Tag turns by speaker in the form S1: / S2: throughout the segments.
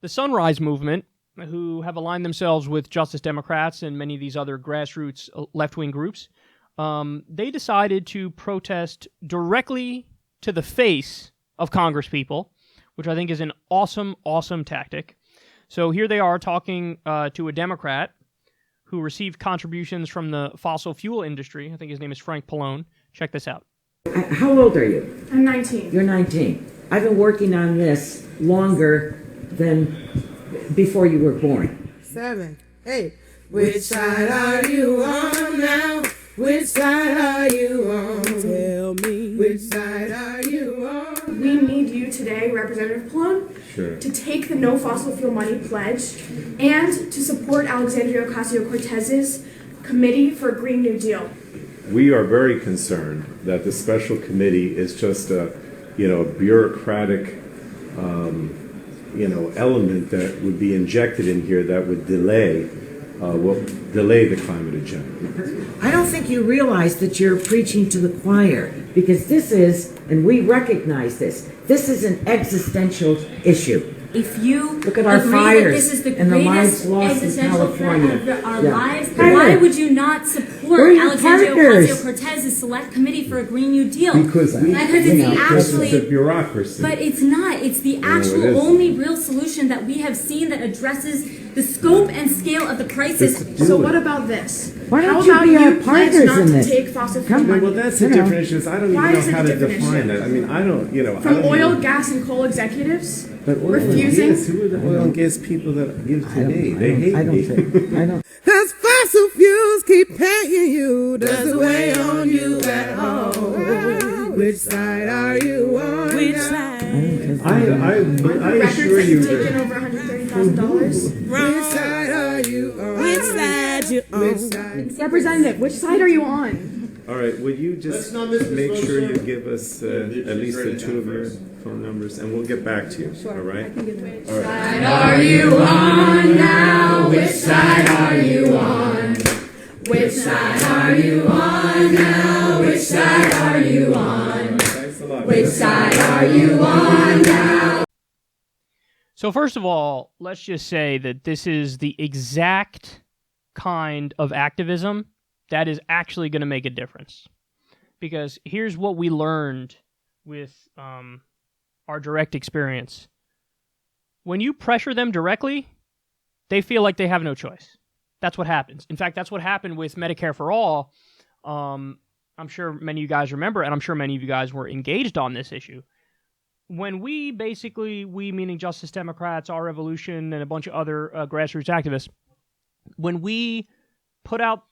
S1: the Sunrise Movement, who have aligned themselves with Justice Democrats and many of these other grassroots left-wing groups, they decided to protest directly to the face of Congresspeople, which I think is an awesome, awesome tactic. So here they are talking to a Democrat who received contributions from the fossil fuel industry. I think his name is Frank Pallone. Check this out.
S2: How old are you?
S3: I'm 19.
S2: You're 19. I've been working on this longer than before you were born.
S4: 7, 8. Which side are you on now? Which side are you on? Tell me. Which side are you on?
S3: We need you today, Representative Pallone, to take the No Fossil Fuel Money pledge and to support Alexandria Ocasio-Cortez's Committee for a Green New Deal.
S5: We are very concerned that the special committee is just a bureaucratic, element that would be injected in here that would delay the climate agenda.
S2: I don't think you realize that you're preaching to the choir, because this is, and we recognize this is an existential issue.
S6: If you
S2: look at our
S6: agree
S2: fires
S6: that this is the
S2: and the
S6: greatest
S2: lives lost in
S6: existential
S2: California.
S6: threat of our lives, why would you not support Alexandria Ocasio-Cortez's Select Committee for a Green New Deal?
S5: Because it's a bureaucracy.
S6: But it's not. It's the actual only real solution that we have seen that addresses the scope and scale of the crisis.
S3: So what about this?
S2: Why don't
S3: How
S2: you
S3: about
S2: be our
S3: you pledge
S2: partners
S3: not
S2: in
S3: to
S2: this?
S3: take fossil fuel money?
S5: Well, that's a different issue. I don't even
S3: Why
S5: know
S3: is it
S5: how
S3: a
S5: to
S3: different
S5: define
S3: issue?
S5: that. I mean, I don't.
S3: From oil, gas, and coal executives
S5: But oil
S3: refusing.
S5: and gas, who are the oil and gas people that give to me? They hate me.
S2: I don't.
S4: Cause fossil fuels keep paying you. Does weigh on you at all. Which side are you on? Which side?
S5: I
S3: Records
S5: assure
S3: that
S5: you
S3: you've taken
S5: that
S3: over $130,000.
S4: Which side are you on? Which side you on? Which side?
S3: Representative, which side are you on?
S5: all right, would you just make sure you give us at least the two of your phone numbers, and we'll get back to you. All right?
S3: Which
S6: side are you on now? Which side are you on? Which side are you on now? Which side are you on?
S5: Thanks a lot.
S6: Which side are you on now?
S1: So first of all, let's just say that this is the exact kind of activism that is actually going to make a difference. Because here's what we learned with our direct experience. When you pressure them directly, they feel like they have no choice. That's what happens. In fact, that's what happened with Medicare for All. I'm sure many of you guys remember, and I'm sure many of you guys were engaged on this issue. When we meaning Justice Democrats, Our Revolution, and a bunch of other grassroots activists, when we put out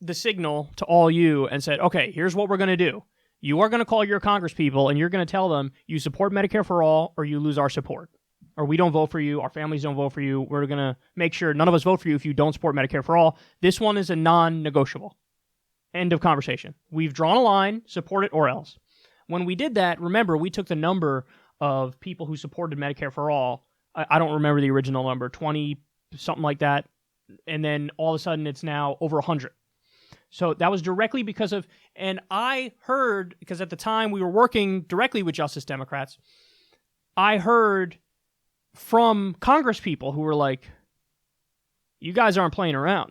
S1: the signal to all you and said, okay, here's what we're going to do. You are going to call your congresspeople and you're going to tell them you support Medicare for All or you lose our support. Or we don't vote for you, our families don't vote for you. We're going to make sure none of us vote for you if you don't support Medicare for All. This one is a non-negotiable. End of conversation. We've drawn a line, support it or else. When we did that, remember, we took the number of people who supported Medicare for All. I don't remember the original number, 20, something like that. And then all of a sudden it's now over 100. So that was directly because of, and I heard, because at the time we were working directly with Justice Democrats, I heard from Congress people who were like, you guys aren't playing around.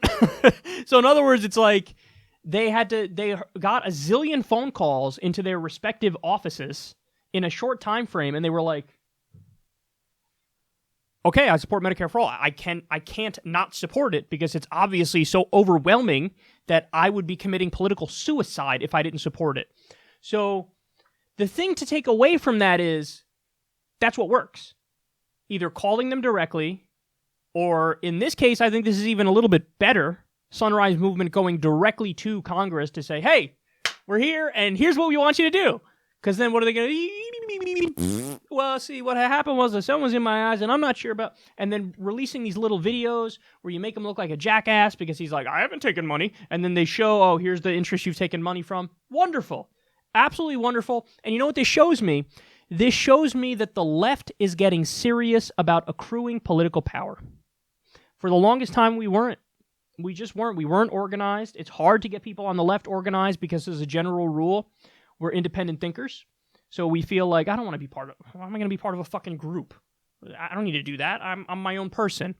S1: So in other words, it's like they got a zillion phone calls into their respective offices in a short time frame, and they were like, okay, I support Medicare for All. I can't not support it because it's obviously so overwhelming that I would be committing political suicide if I didn't support it. So the thing to take away from that is that's what works. Either calling them directly, or in this case, I think this is even a little bit better, Sunrise Movement going directly to Congress to say, hey, we're here and here's what we want you to do. Because then what are they going to... Well, see, what happened was the sun was in my eyes, and I'm not sure about... And then releasing these little videos where you make him look like a jackass because he's like, I haven't taken money. And then they show, oh, here's the interest you've taken money from. Wonderful. Absolutely wonderful. And you know what this shows me? This shows me that the left is getting serious about accruing political power. For the longest time, we weren't. We just weren't. We weren't organized. It's hard to get people on the left organized because as a general rule, we're independent thinkers. So we feel like, I don't want to be part of... Why am I going to be part of a fucking group? I don't need to do that. I'm my own person.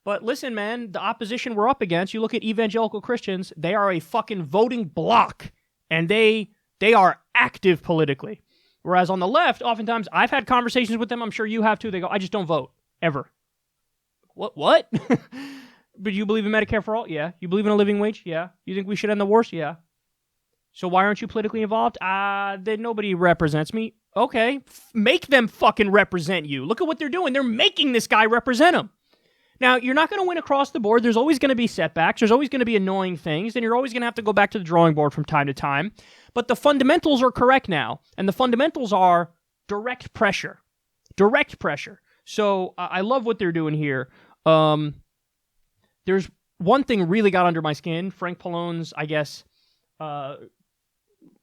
S1: But listen, man, the opposition we're up against, you look at evangelical Christians, they are a fucking voting bloc, and they are active politically. Whereas on the left, oftentimes, I've had conversations with them, I'm sure you have too, they go, I just don't vote, ever. What? But you believe in Medicare for all? Yeah. You believe in a living wage? Yeah. You think we should end the wars? Yeah. So why aren't you politically involved? Then nobody represents me. Okay. Make them fucking represent you. Look at what they're doing. They're making this guy represent them. Now, you're not going to win across the board. There's always going to be setbacks. There's always going to be annoying things, and you're always going to have to go back to the drawing board from time to time. But the fundamentals are correct now, and the fundamentals are direct pressure. Direct pressure. So I love what they're doing here. There's one thing really got under my skin. Frank Pallone's, I guess,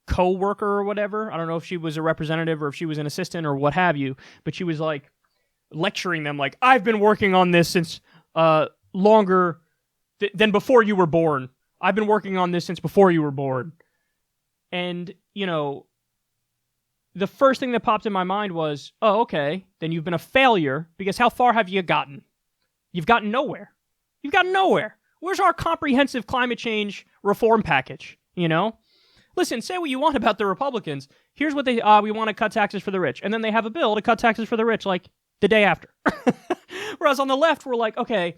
S1: co-worker or whatever. I don't know if she was a representative or if she was an assistant or what have you, but she was like lecturing them like, I've been working on this since longer than before you were born. I've been working on this since before you were born. And, you know, the first thing that popped in my mind was, oh, okay, then you've been a failure, because how far have you gotten? You've gotten nowhere. You've gotten nowhere. Where's our comprehensive climate change reform package, you know? Listen, say what you want about the Republicans. Here's what we want to cut taxes for the rich. And then they have a bill to cut taxes for the rich, like, the day after. Whereas on the left, we're like, okay,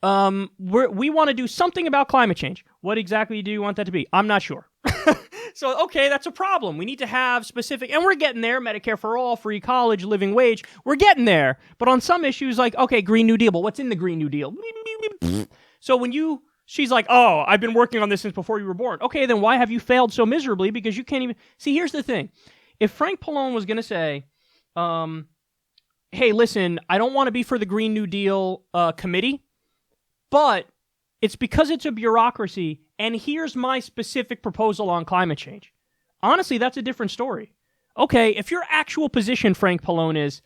S1: we want to do something about climate change. What exactly do you want that to be? I'm not sure. So, okay, that's a problem. We need to have specific, and we're getting there, Medicare for all, free college, living wage, we're getting there. But on some issues, like, okay, Green New Deal, but what's in the Green New Deal? So when she's like, oh, I've been working on this since before you were born. Okay, then why have you failed so miserably? Because you can't even, see, here's the thing. If Frank Pallone was going to say, hey, listen, I don't want to be for the Green New Deal committee, but it's because it's a bureaucracy, and here's my specific proposal on climate change. Honestly, that's a different story. Okay, if your actual position, Frank Pallone, is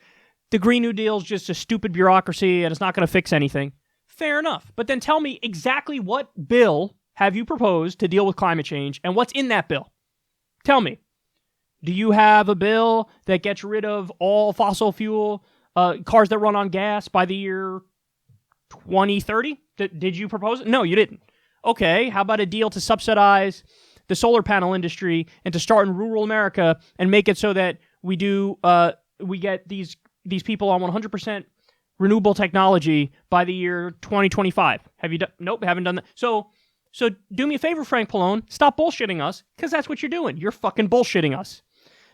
S1: the Green New Deal is just a stupid bureaucracy and it's not going to fix anything, fair enough. But then tell me exactly what bill have you proposed to deal with climate change, and what's in that bill? Tell me. Do you have a bill that gets rid of all fossil fuel cars that run on gas by the year 2030? Did you propose it? No, you didn't. Okay, how about a deal to subsidize the solar panel industry and to start in rural America and make it so that we get these people on 100% renewable technology by the year 2025? Have you done? Nope, haven't done that. So do me a favor, Frank Pallone, stop bullshitting us, because that's what you're doing. You're fucking bullshitting us.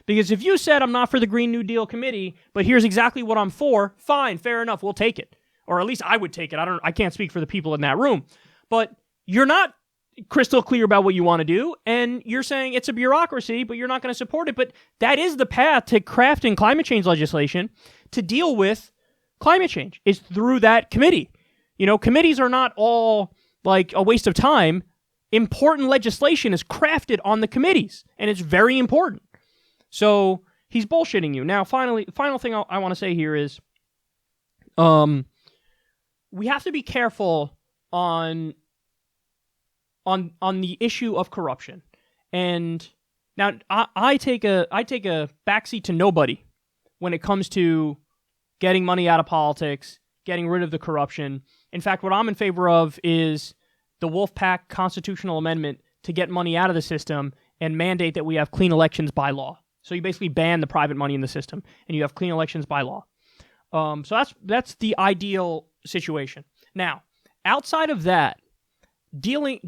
S1: Because if you said I'm not for the Green New Deal committee, but here's exactly what I'm for, fine, fair enough, we'll take it. Or at least I would take it. I can't speak for the people in that room. But you're not crystal clear about what you want to do, and you're saying it's a bureaucracy, but you're not going to support it. But that is the path to crafting climate change legislation to deal with climate change, is through that committee. You know, committees are not all like a waste of time. Important legislation is crafted on the committees, and it's very important. So he's bullshitting you. Now, final thing I want to say here is, we have to be careful on the issue of corruption. And now I take a backseat to nobody when it comes to getting money out of politics, getting rid of the corruption. In fact, what I'm in favor of is the Wolfpack constitutional amendment to get money out of the system and mandate that we have clean elections by law. So you basically ban the private money in the system, and you have clean elections by law. So that's the ideal situation. Now, outside of that,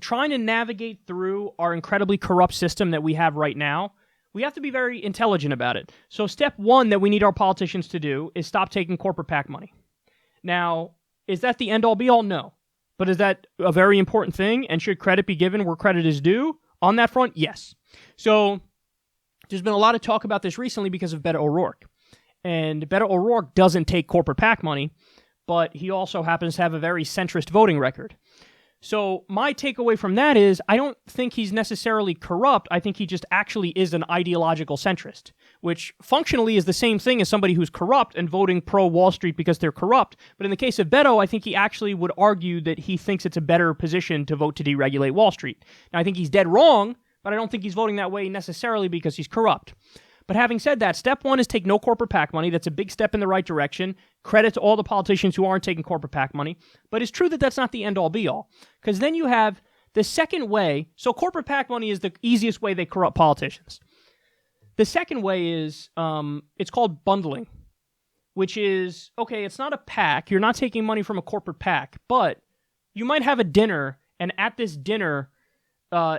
S1: trying to navigate through our incredibly corrupt system that we have right now, we have to be very intelligent about it. So step one that we need our politicians to do is stop taking corporate PAC money. Now, is that the end-all be-all? No. But is that a very important thing, and should credit be given where credit is due? On that front, yes. So there's been a lot of talk about this recently because of Beto O'Rourke. And Beto O'Rourke doesn't take corporate PAC money, but he also happens to have a very centrist voting record. So my takeaway from that is, I don't think he's necessarily corrupt. I think he just actually is an ideological centrist, which functionally is the same thing as somebody who's corrupt and voting pro-Wall Street because they're corrupt. But in the case of Beto, I think he actually would argue that he thinks it's a better position to vote to deregulate Wall Street. Now, I think he's dead wrong, but I don't think he's voting that way necessarily because he's corrupt. But having said that, step one is take no corporate PAC money. That's a big step in the right direction. Credit to all the politicians who aren't taking corporate PAC money. But it's true that that's not the end-all, be-all. Because then you have the second way. So corporate PAC money is the easiest way they corrupt politicians. The second way is, it's called bundling, which is, okay, it's not a PAC. You're not taking money from a corporate PAC, but you might have a dinner, and at this dinner,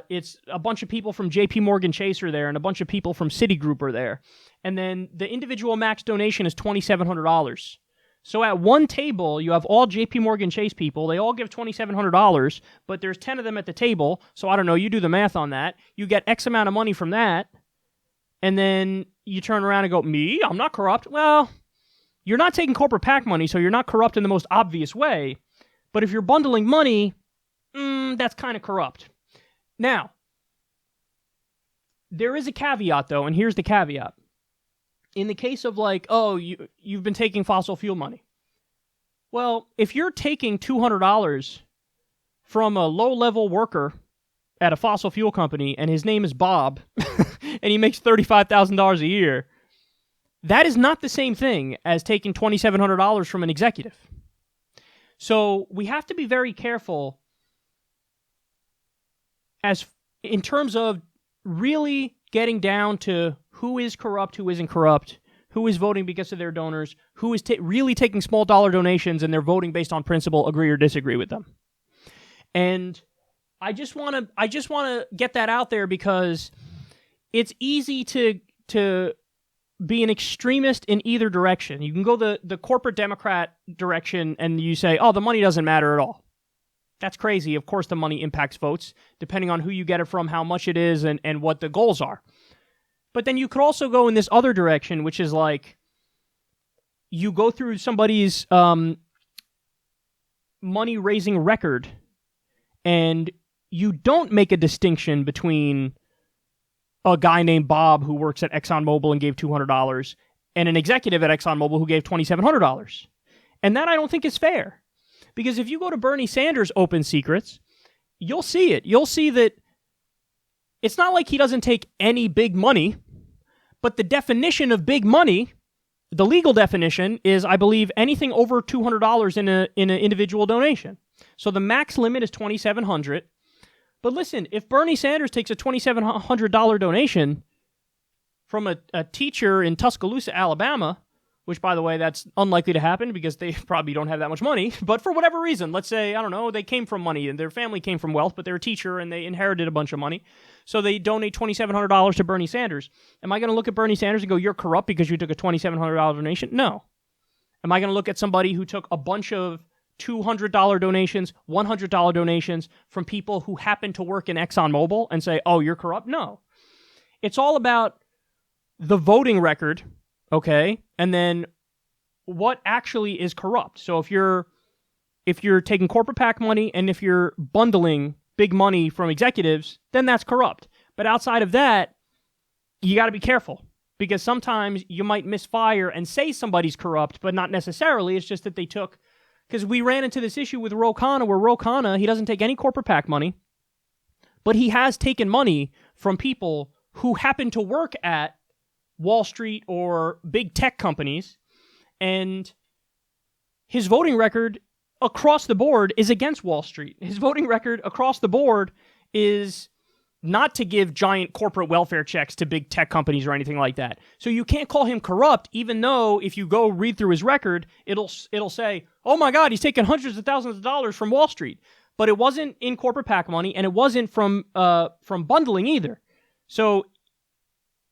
S1: it's a bunch of people from JP Morgan Chase are there, and a bunch of people from Citigroup are there. And then the individual max donation is $2,700. So at one table, you have all JP Morgan Chase people. They all give $2,700, but there's 10 of them at the table. So I don't know, you do the math on that. You get X amount of money from that. And then you turn around and go, me? I'm not corrupt. Well, you're not taking corporate PAC money, so you're not corrupt in the most obvious way. But if you're bundling money, that's kind of corrupt. Now, there is a caveat, though, and here's the caveat. In the case of like, oh, you've been taking fossil fuel money. Well, if you're taking $200 from a low-level worker at a fossil fuel company, and his name is Bob, and he makes $35,000 a year, that is not the same thing as taking $2,700 from an executive. So we have to be very careful as in terms of really getting down to who is corrupt, who isn't corrupt, who is voting because of their donors, who is really taking small dollar donations and they're voting based on principle, agree or disagree with them. And I just want to get that out there because it's easy to be an extremist in either direction. You can go the corporate Democrat direction and you say, oh, the money doesn't matter at all. That's crazy. Of course the money impacts votes, depending on who you get it from, how much it is, and what the goals are. But then you could also go in this other direction, which is like, you go through somebody's money-raising record, and you don't make a distinction between a guy named Bob who works at ExxonMobil and gave $200 and an executive at ExxonMobil who gave $2,700. And that I don't think is fair. Because if you go to Bernie Sanders' Open Secrets, you'll see it. You'll see that it's not like he doesn't take any big money, but the definition of big money, the legal definition, is, I believe, anything over $200 in an individual donation. So the max limit is $2,700. But listen, if Bernie Sanders takes a $2,700 donation from a teacher in Tuscaloosa, Alabama, which, by the way, that's unlikely to happen because they probably don't have that much money, but for whatever reason, let's say, I don't know, they came from money and their family came from wealth, but they're a teacher and they inherited a bunch of money, so they donate $2,700 to Bernie Sanders. Am I going to look at Bernie Sanders and go, you're corrupt because you took a $2,700 donation? No. Am I going to look at somebody who took a bunch of $200 donations, $100 donations from people who happen to work in ExxonMobil and say, oh, you're corrupt? No. It's all about the voting record, okay, and then what actually is corrupt. So if you're taking corporate PAC money and if you're bundling big money from executives, then that's corrupt. But outside of that, you got to be careful because sometimes you might misfire and say somebody's corrupt, but not necessarily. It's just that they took, because we ran into this issue with Ro Khanna where Ro Khanna, he doesn't take any corporate PAC money, but he has taken money from people who happen to work at Wall Street or big tech companies, and his voting record across the board is against Wall Street. His voting record across the board is not to give giant corporate welfare checks to big tech companies or anything like that. So you can't call him corrupt, even though if you go read through his record, it'll say, oh my God, he's taken hundreds of thousands of dollars from Wall Street. But it wasn't in corporate PAC money, and it wasn't from bundling either. So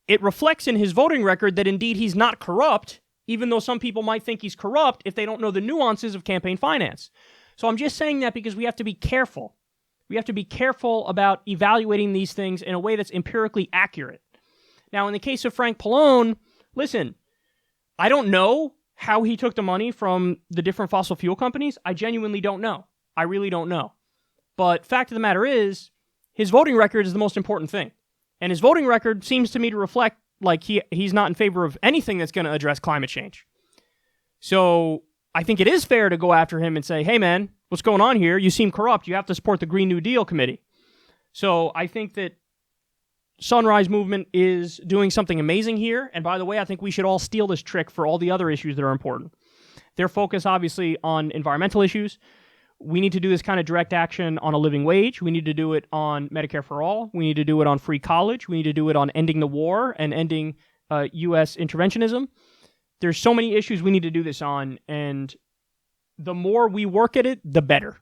S1: it reflects in his voting record that indeed he's not corrupt, even though some people might think he's corrupt if they don't know the nuances of campaign finance. So I'm just saying that because we have to be careful. We have to be careful about evaluating these things in a way that's empirically accurate. Now, in the case of Frank Pallone, listen, I don't know how he took the money from the different fossil fuel companies. I genuinely don't know. I really don't know. But fact of the matter is, his voting record is the most important thing. And his voting record seems to me to reflect like he's not in favor of anything that's going to address climate change. So I think it is fair to go after him and say, hey man, what's going on here? You seem corrupt. You have to support the Green New Deal committee. So I think that Sunrise Movement is doing something amazing here. And by the way, I think we should all steal this trick for all the other issues that are important. Their focus, obviously, on environmental issues. We need to do this kind of direct action on a living wage. We need to do it on Medicare for all. We need to do it on free college. We need to do it on ending the war and ending U.S. interventionism. There's so many issues we need to do this on, and the more we work at it, the better.